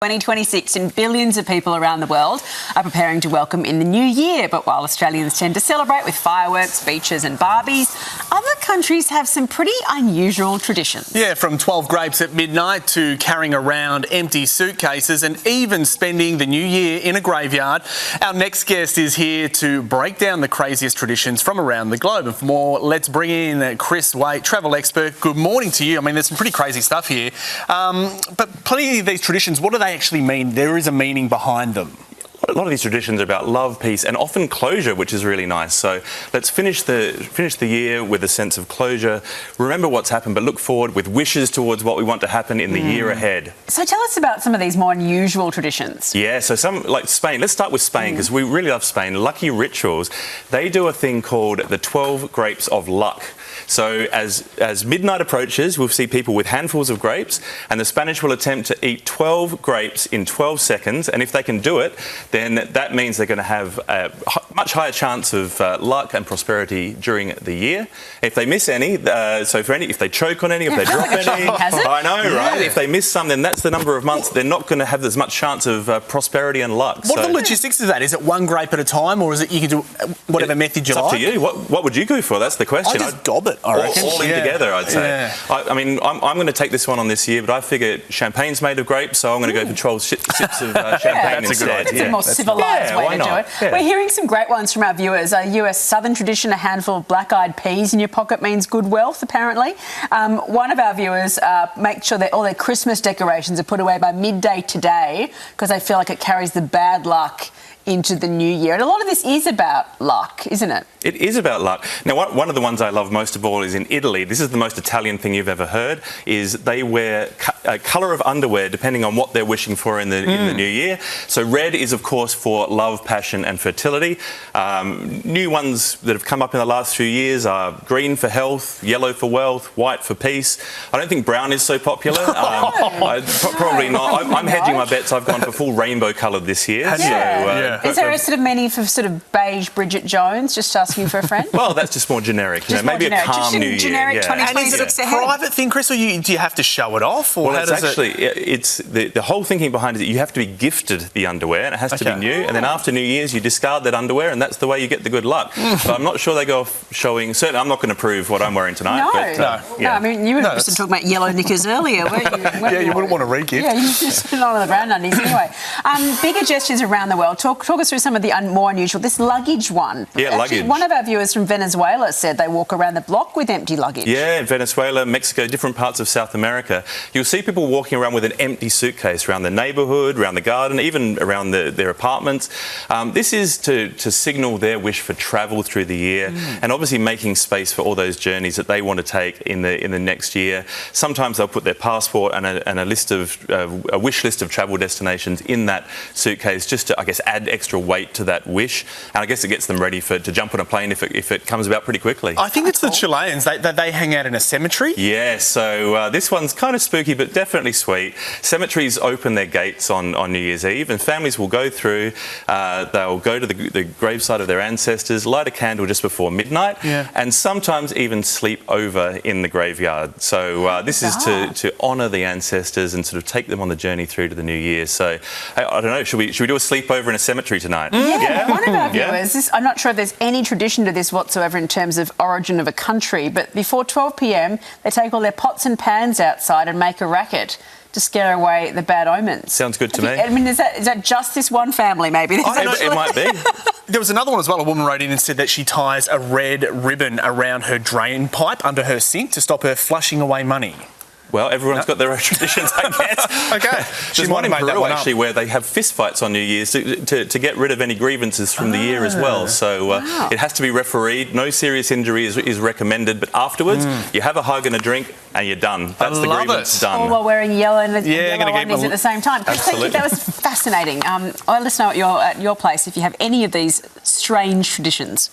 2026 and billions of people around the world are preparing to welcome in the new year. But while Australians tend to celebrate with fireworks, beaches and Barbies, other countries have some pretty unusual traditions. Yeah, from 12 grapes at midnight to carrying around empty suitcases and even spending the new year in a graveyard. Our next guest is here to break down the craziest traditions from around the globe. And for more, let's bring in Chris Waite, travel expert. Good morning to you. I mean, there's some pretty crazy stuff here. But plenty of these traditions, what do they actually mean? There is a meaning behind them. A lot of these traditions are about love, peace, and often closure, which is really nice. So let's finish the year with a sense of closure. Remember what's happened, but look forward with wishes towards what we want to happen in the year ahead. So tell us about some of these more unusual traditions. Yeah, so some like Spain. Let's start with Spain because we really love Spain. Lucky Rituals. They do a thing called the 12 grapes of luck. So as midnight approaches, we'll see people with handfuls of grapes, and the Spanish will attempt to eat 12 grapes in 12 seconds. And if they can do it, then that means they're going to have a much higher chance of luck and prosperity during the year. If they miss any, if they choke on any, if they drop any, I know, right? If they miss some, then that's the number of months they're not going to have as much chance of prosperity and luck. What are the logistics of that? Is it one grape at a time, or is it you can do whatever method you like? It's up to you. What would you go for? That's the question. I just gob it, I reckon. All in together, I'd say. Yeah. I mean, I'm going to take this one on this year, but I figure champagne's made of grapes, so I'm going to go for 12 sips of champagne instead. It's a more civilised way to do it. Yeah. We're hearing some great ones from our viewers. A US Southern tradition, a handful of black-eyed peas in your pocket means good wealth, apparently. One of our viewers make sure that all their Christmas decorations are put away by midday today because they feel like it carries the bad luck into the new year. And a lot of this is about luck, isn't it? It is about luck. Now, one of the ones I love most of all is in Italy. This is the most Italian thing you've ever heard, is they wear a colour of underwear depending on what they're wishing for in the new year. So red is, of course, for love, passion and fertility. New ones that have come up in the last few years are green for health, yellow for wealth, white for peace. I don't think brown is so popular. Probably not. I'm hedging my bets. I've gone for full rainbow coloured this year. Is there a sort of meaning for sort of beige Bridget Jones, just asking for a friend? Well, that's just more generic. Maybe a calm new year. Generic 2026 ahead. Private thing, Chris, or do you have to show it off? Or well, it's the whole thinking behind it that you have to be gifted the underwear, and it has to be new. And then after New Year's, you discard that underwear, and that's the way you get the good luck. But I'm not sure they go off showing. Certainly, I'm not going to prove what I'm wearing tonight. No. I mean, you were just talking about yellow knickers earlier, weren't you? You wouldn't want to re-gift. Yeah, you just put on the brown undies anyway. Bigger gestures around the world. Talk us through some of the more unusual. This luggage one. Yeah, actually, luggage. One of our viewers from Venezuela said they walk around the block with empty luggage. Yeah, Venezuela, Mexico, different parts of South America. You'll see people walking around with an empty suitcase around the neighbourhood, around the garden, even around their apartments. This is to signal their wish for travel through the year and obviously making space for all those journeys that they want to take in the next year. Sometimes they'll put their passport and a wish list of travel destinations in that suitcase just to, I guess, add extra weight to that wish, and I guess it gets them ready to jump on a plane if it comes about pretty quickly. I think it's the Chileans. They hang out in a cemetery. Yeah, so this one's kind of spooky but definitely sweet. Cemeteries open their gates on New Year's Eve, and families will go through. They'll go to the gravesite of their ancestors, light a candle just before midnight, and sometimes even sleep over in the graveyard. So this is to honour the ancestors and sort of take them on the journey through to the new year. So I don't know, should we do a sleepover in a cemetery tonight? Yeah, one of our viewers, I'm not sure if there's any tradition to this whatsoever in terms of origin of a country, but before 12 p.m, they take all their pots and pans outside and make a racket to scare away the bad omens. Sounds good to me. I mean, is that just this one family, maybe? It might be. There was another one as well. A woman wrote in and said that she ties a red ribbon around her drain pipe under her sink to stop her flushing away money. Well, everyone's got their own traditions, I guess. Okay. There's one in Peru, actually, where they have fist fights on New Year's to get rid of any grievances from the year as well. So it has to be refereed. No serious injury is recommended. But afterwards, you have a hug and a drink and you're done. That's the grievance done. All while wearing yellow and yellow undies at the same time. Thank you. That was fascinating. Let us know at your place if you have any of these strange traditions.